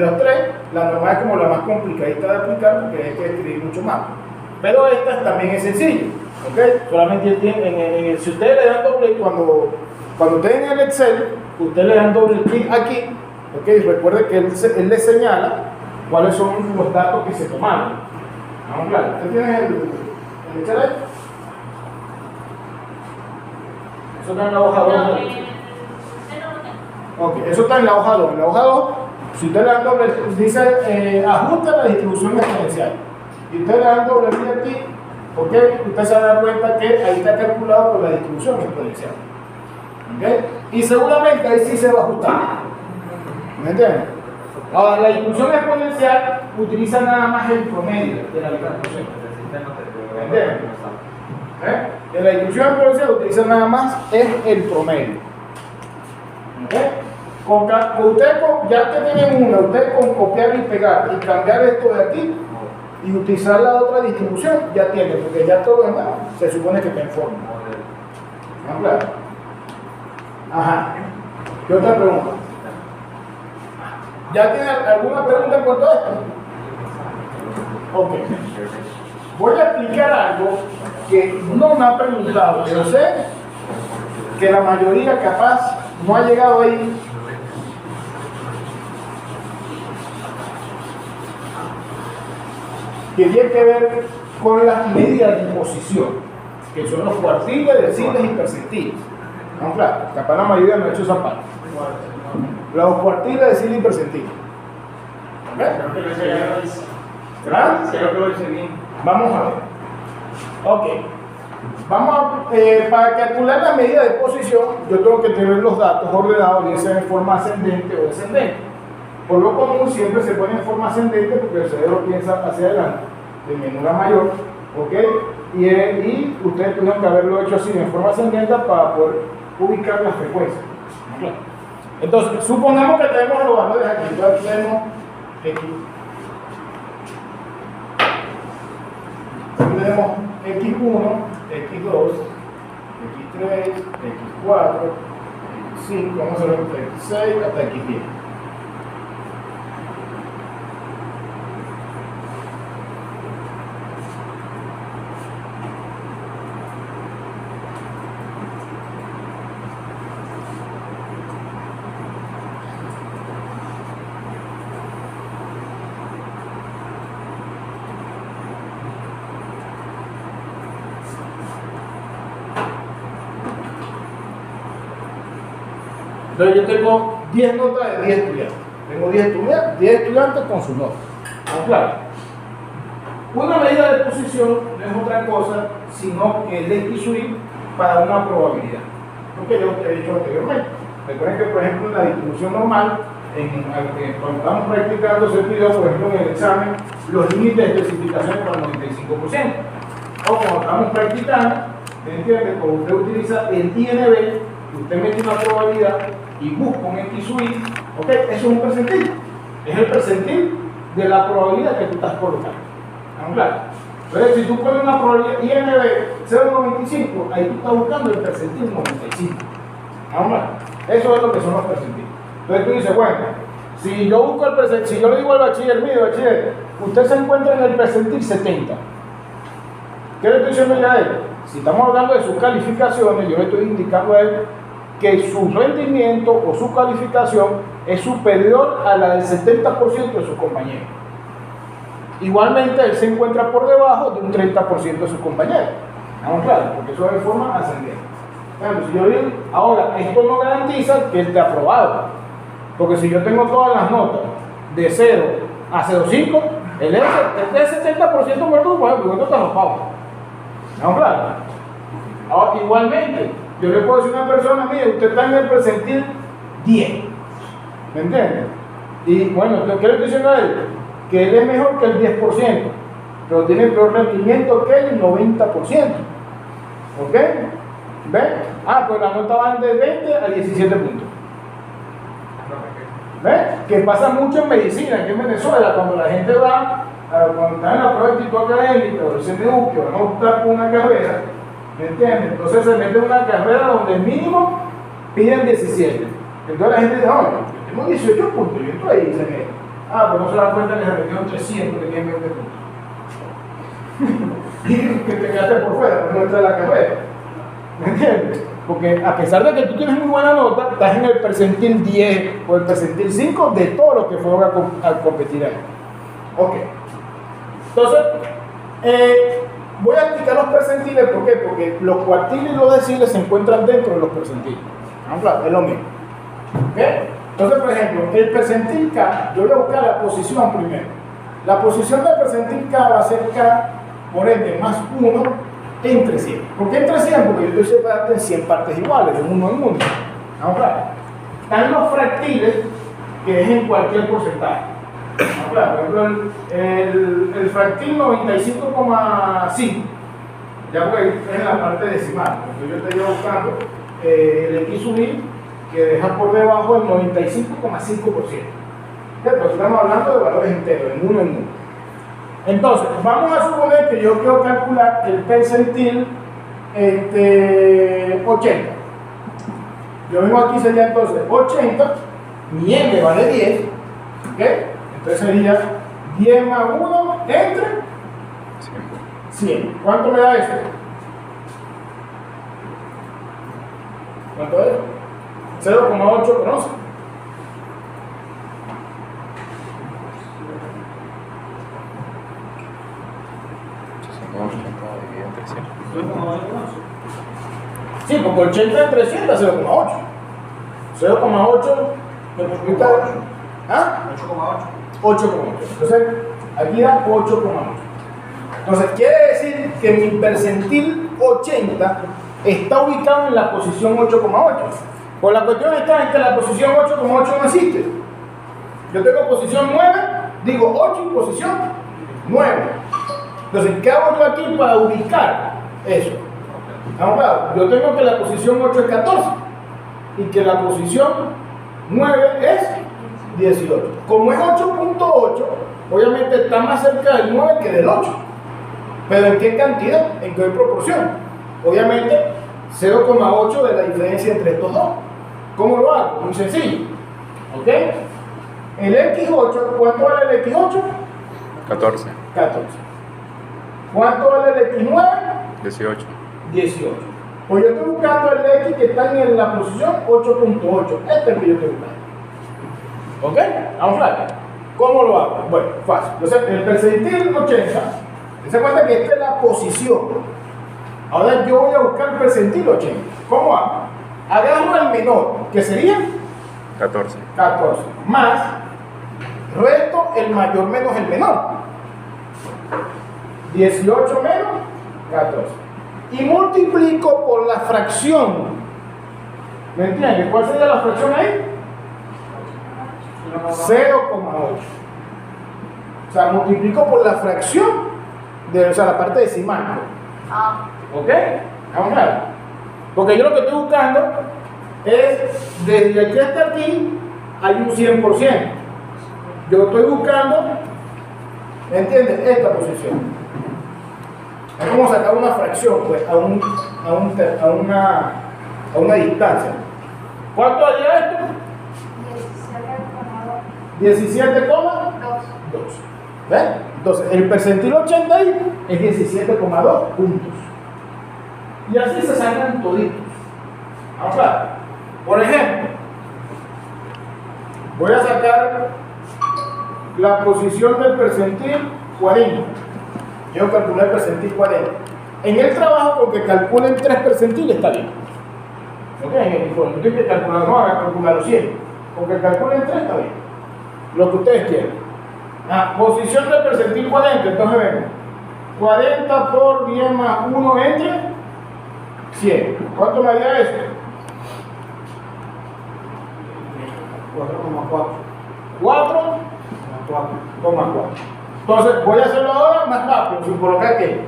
Speaker 1: los tres, la normal es como la más complicadita de aplicar porque hay que escribir mucho más. Pero esta también es sencillo, ¿ok? Solamente si ustedes le dan doble clic, cuando ustedes en el Excel, ustedes le dan doble clic aquí, ¿ok? Recuerden que él les señala cuáles son los datos que se tomaron. Vamos claro, ¿usted tiene el Excel ahí? Eso está en la hoja 2. Ok, eso está en la hoja 2. En la hoja 2, si ustedes le dan doble clic, dice ajusta la distribución exponencial. Y ustedes le dan doble clic aquí, ¿ok? Usted se va a dar cuenta que ahí está calculado por la distribución exponencial. ¿Ok? Y seguramente ahí sí se va a ajustar. ¿Me entienden? Ahora, la distribución exponencial utiliza nada más el promedio de la distribución. ¿Me entienden? En la distribución exponencial utiliza nada más el promedio. ¿Ok? Ya que tienen una, ustedes con copiar y pegar y cambiar esto de aquí y utilizar la otra distribución, ya tiene, porque ya todo lo demás se supone que está en forma. ¿No? Claro. Ajá. ¿Qué otra pregunta? ¿Ya tiene alguna pregunta en cuanto a esto? Ok. Voy a explicar algo que no me ha preguntado, pero sé que la mayoría capaz no ha llegado ahí. Que tiene que ver con las medidas de posición, que son los cuartiles, deciles y percentiles. No, claro, capaz la mayoría no ha hecho esa parte. Los cuartiles, deciles y percentiles.
Speaker 6: Creo que lo hice bien.
Speaker 1: Vamos a ver. Ok. Para calcular la medida de posición, yo tengo que tener los datos ordenados, ya sea en forma ascendente o descendente. Por lo común siempre se pone en forma ascendente porque el cerebro piensa hacia adelante, de menor a mayor, ¿ok? Y ustedes tuvieron que haberlo hecho así, en forma ascendente, para poder ubicar las frecuencias. Entonces, supongamos que tenemos los valores aquí. Entonces tenemos X. Tenemos X1, X2, X3, X4, X5, vamos a ver hasta X6 hasta X10. Entonces yo tengo 10 notas de 10 estudiantes. Tengo 10 estudiantes con sus notas. Claro. Una medida de posición no es otra cosa sino que el X sub I para una probabilidad. Lo que yo te he dicho anteriormente. Recuerden que, por ejemplo, en la distribución normal, cuando estamos practicando, se pidió, por ejemplo, en el examen, los límites de especificación para el 95%. O cuando estamos practicando, ¿entiende? Cuando usted utiliza el INB, usted mete una probabilidad y busca un X sub I, ¿ok? Eso es un percentil. Es el percentil de la probabilidad que tú estás colocando. ¿Estamos claros? Entonces, si tú pones una probabilidad INB 0,95, ahí tú estás buscando el percentil 95. ¿Estamos claros? Eso es lo que son los percentiles. Entonces tú dices, bueno, si yo busco el percentil, si yo le digo al bachiller, mire, bachiller, usted se encuentra en el percentil 70. ¿Qué le estoy diciendo ya a él? Si estamos hablando de sus calificaciones, yo le estoy indicando a él que su rendimiento o su calificación es superior a la del 70% de sus compañeros. Igualmente, él se encuentra por debajo de un 30% de sus compañeros. ¿Estamos claros? Porque eso es de forma ascendente. Bueno, si yo digo, ahora, esto no garantiza que esté aprobado. Porque si yo tengo todas las notas de 0 a 0,5, el de 70% muerto, por ejemplo, esto te lo pago. ¿Estamos claros? Ahora, igualmente, yo le puedo decir a una persona, mire, usted está en el percentil 10. ¿Me entiende? Y bueno, ¿qué le estoy diciendo a él? Que él es mejor que el 10%, pero tiene peor rendimiento que el 90%. ¿Ok? ¿Ven? Pues las notas van de 20 a 17 puntos. ¿Ven? Que pasa mucho en medicina, aquí en Venezuela, cuando la gente va, cuando está en la prueba de actitud académica o el CNU, que van a optar por una carrera, ¿me entiendes? Entonces se mete en una carrera donde mínimo piden 17. Entonces la gente dice, oye, yo tengo 18 puntos, yo estoy ahí, dicen ellos. Pero no se dan cuenta que se metieron 300, que tienen 20 puntos. Y que te quedaste por fuera, no entra a la carrera. ¿Me entiendes? Porque a pesar de que tú tienes muy buena nota, estás en el percentil 10 o el percentil 5 de todo lo que fueron a competir ahí. Ok. Entonces, voy a explicar los percentiles. ¿Por qué? Porque los cuartiles y los deciles se encuentran dentro de los percentiles. Claro, es lo mismo. ¿Ok? Entonces, por ejemplo, el percentil K, yo voy a buscar la posición primero. La posición del percentil K va a ser K, por ende, más 1 entre 100. ¿Por qué entre 100? Porque yo estoy separando en 100 partes iguales, de 1 en 1. ¿Vamos claro? Están los fractiles, que es en cualquier porcentaje. ¿Vamos claro? Por ejemplo, el fractil 95,5, ya pues es en la parte decimal. Entonces yo estaría buscando el X sub I, que deja por debajo el 95,5%. Pero estamos hablando de valores enteros, en 1 en 1. Entonces, vamos a suponer que yo quiero calcular el percentil 80. Yo vengo aquí, sería entonces 80, mi M vale 10, ¿ok? Entonces sería 10 más 1 entre 100. ¿Cuánto me da esto? ¿Cuánto es? 0,8 con 11. Sí, porque 80 entre 100 da 0,8. 0,8 multiplica 8. ¿Ah? 8,8. Entonces, aquí da 8,8. Entonces, quiere decir que mi percentil 80 está ubicado en la posición 8,8. Pues la cuestión está en que la posición 8,8 no existe. Yo tengo posición 9, digo 8 en posición 9. Entonces, ¿qué hago yo aquí para ubicar eso? Vamos a ver, yo tengo que la posición 8 es 14 y que la posición 9 es 18. Como es 8.8, obviamente está más cerca del 9 que del 8. ¿Pero en qué cantidad? ¿En qué proporción? Obviamente 0,8 de la diferencia entre estos dos. ¿Cómo lo hago? Muy sencillo. ¿Ok? El X8, ¿cuánto vale el X8?
Speaker 4: 14.
Speaker 1: 14. ¿Cuánto vale el X9?
Speaker 4: 18.
Speaker 1: 18. Pues yo estoy buscando el X que está en la posición 8.8. Este es el que yo estoy buscando. ¿Ok? Vamos a ver. ¿Cómo lo hago? Bueno, fácil. Entonces, el percentil 80, se cuenta que esta es la posición. Ahora yo voy a buscar el percentil 80. ¿Cómo hago? Agarro el menor, que sería
Speaker 4: 14.
Speaker 1: 14. Más, resto el mayor menos el menor. 18 menos 14. Y multiplico por la fracción. ¿Me entiendes? ¿Cuál sería la fracción ahí? 0,8. O sea, multiplico por la fracción, o sea, la parte decimal.
Speaker 8: Ah,
Speaker 1: ¿Ok? Vamos a ver. Porque yo lo que estoy buscando es, desde aquí hasta aquí, hay un 100%. Yo estoy buscando, ¿me entiendes? Esta posición. Es como sacar una fracción, pues, a una distancia. ¿Cuánto haría esto? 17,2.
Speaker 8: 2.
Speaker 1: ¿Ven? Entonces, el percentil 80 ahí es 17,2 puntos. Y así se sacan toditos. Vamos a ver. Por ejemplo, voy a sacar la posición del percentil 40. Yo calculé el percentil 40. En el trabajo, con que calculen 3 percentiles está bien. ¿Ok? En el informe. No tienen que calcular, no hagan calcular los 100. Con que calculen 3 está bien. Lo que ustedes quieran. Posición del percentil 40. Entonces vemos. 40 por 10 más 1 entre 100. ¿Cuánto me haría eso? 4,4. 4,4. Entonces, voy a hacerlo ahora más rápido, sin colocar que.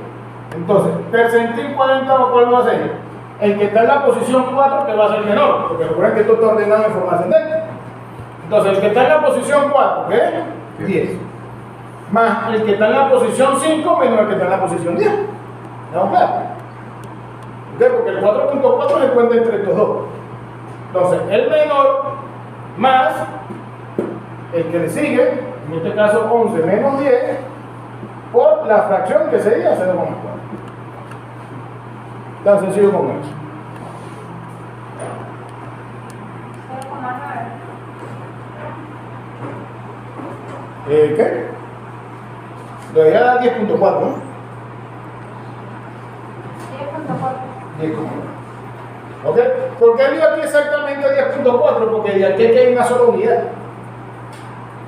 Speaker 1: Entonces, percentil 40, ¿cuál va a ser? El que está en la posición 4, que va a ser menor, porque recuerden que esto está ordenado en forma ascendente. Entonces, el que está en la posición 4, ¿qué es? 10. Más el que está en la posición 5 menos el que está en la posición 10. ¿No? Claro. Porque el 4.4 se cuenta entre estos dos. Entonces, el menor más el que le sigue, en este caso 11 menos 10, por la fracción que sería 0,4. Tan sencillo como eso.
Speaker 8: 0,9.
Speaker 1: ¿Qué? Debería dar 10.4, ¿no?
Speaker 8: 10,4.
Speaker 1: 10,4. ¿Ok? ¿Por qué digo aquí exactamente 10.4? Porque de aquí hay una sola unidad.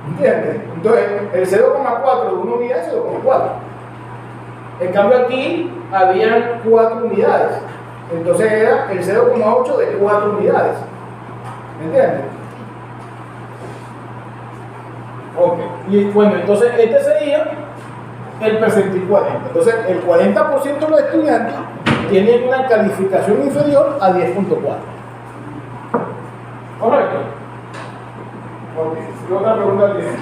Speaker 1: ¿Entiendes? Entonces, el 0,4 de una unidad es 0,4. En cambio aquí habían 4 unidades. Entonces era el 0,8 de 4 unidades. ¿Me entiendes? Ok. Y bueno, entonces este sería el percentil 40. Entonces el 40% de los estudiantes tienen una calificación inferior a 10.4. ¿Correcto? Ok. ¿Qué otra pregunta tienes?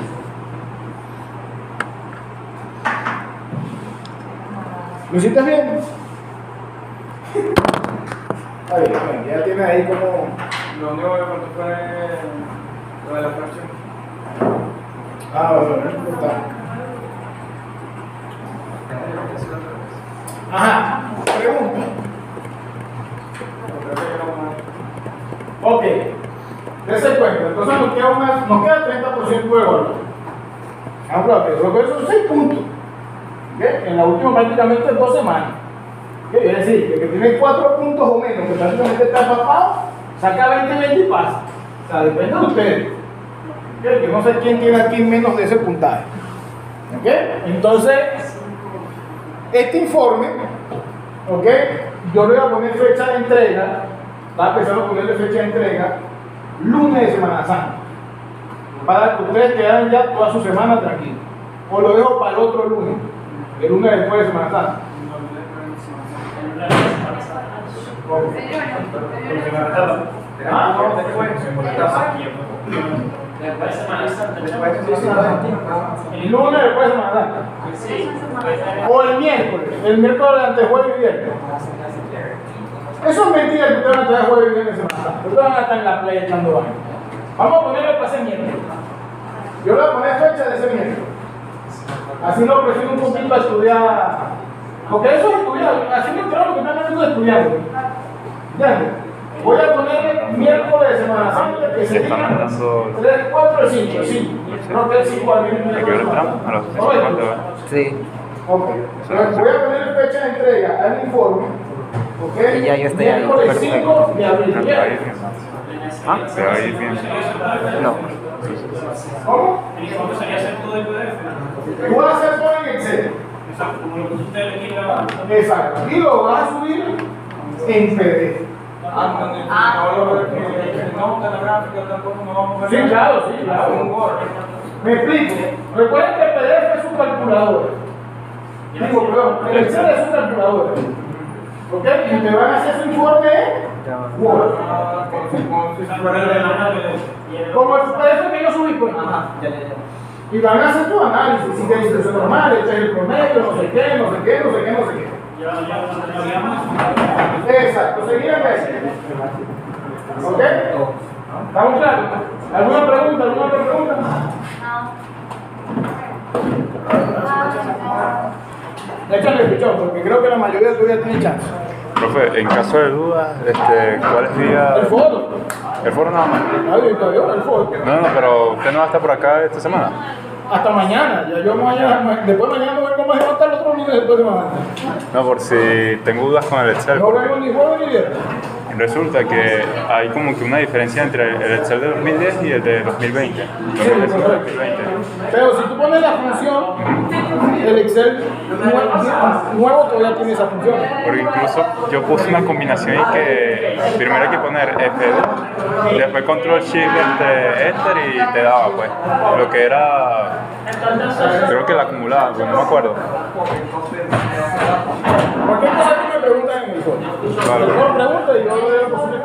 Speaker 1: ¿Lo hiciste bien? Está bien, bueno, ya tienes ahí como...
Speaker 2: Lo único que faltó fue lo de la fracción.
Speaker 1: Bueno, está. Ajá, pregunta. Ok, dése cuenta, entonces nos queda 30% de valor. Lo que son 6 puntos. ¿Okay? En la última prácticamente 2 semanas. ¿Okay? Es decir, que tiene 4 puntos o menos, que prácticamente está empapado, saca 20 y pasa. O sea, depende de ustedes. ¿Okay? Que no sé quién tiene aquí menos de ese puntaje. ¿Okay? Entonces, este informe, ¿okay? Yo le voy a poner fecha de entrega, estaba pensando ponerle fecha de entrega, lunes de Semana Santa, para que ustedes quedan ya toda su semana tranquilos. O lo dejo para el otro lunes, el lunes después de Semana Santa.
Speaker 3: Después de Semana Santa.
Speaker 1: El lunes después de Semana Santa.
Speaker 3: Sí.
Speaker 1: O el miércoles antes de jueves y viernes. Eso es mentira que ustedes van a estar jueves y viernes de Semana Santa. Ustedes van a estar en la playa echando baño. Vamos a ponerle para ese miércoles. Yo le voy a poner fecha de ese miércoles. Así lo presiono un poquito a estudiar. Porque eso es estudiar. Así me entero lo que están haciendo de estudiar. ¿Entiendes? Voy a poner miércoles de Semana Santa, que sería 3, 4, 5, 5. Creo que es 5 al miércoles.
Speaker 4: ¿A qué hora entramos? ¿A las 3:50?
Speaker 7: Sí.
Speaker 1: Ok. Entonces, voy a poner fecha de entrega al informe ¿Ok?
Speaker 7: Y ya yo estoy ahí,
Speaker 1: Miércoles 5 de abril.
Speaker 4: Te va a ir bien.
Speaker 7: ¿Ah?
Speaker 4: Te va a ir bien.
Speaker 7: No.
Speaker 1: ¿Cómo?
Speaker 3: ¿Cómo sería hacer todo el PDF?
Speaker 1: Tú vas a hacer todo en Excel.
Speaker 3: Exacto, como lo que usted le quiera.
Speaker 1: Exacto. Y lo vas a subir en PDF. Sí, claro, sí, claro. Me explico. Recuerden que el PDF es un calculador. Digo, perdón, el Excel es un calculador. ¿Ok? Y te van a hacer su informe en Word. Como el PDF que yo subí, pues. Y van a hacer tu análisis. Si te dice eso es normal, este es el promedio, no sé qué, no sé qué, no sé qué, no sé qué. Exacto, seguían eso. ¿Ok? ¿Estamos claros? ¿Alguna pregunta? ¿Alguna otra pregunta? Échale el pichón, porque creo que la mayoría todavía tiene chance.
Speaker 4: Profe, en caso de dudas, ¿cuál es día?
Speaker 1: El foro.
Speaker 4: El foro nada más.
Speaker 1: El foro.
Speaker 4: No, pero usted no va a estar por acá esta semana.
Speaker 1: Hasta mañana. Ya yo mañana, después mañana no vengo más a estar el otro lunes después de mañana.
Speaker 4: No, por si tengo dudas con el Excel.
Speaker 1: No vengo ni jueves ni viernes.
Speaker 4: Resulta que hay como que una diferencia entre el Excel de 2010 y el de 2020.
Speaker 1: Sí, correcto. Pero si tú pones la función, el Excel nuevo todavía tiene esa función.
Speaker 4: Porque incluso yo puse una combinación y que primero hay que poner F2, después Control Shift Enter y te daba pues lo que era, creo que la acumulada, pues no me acuerdo.
Speaker 1: Cualquier cosa que me preguntan en el foro.
Speaker 4: Vale.
Speaker 1: El foro pregunta y yo le doy la posible.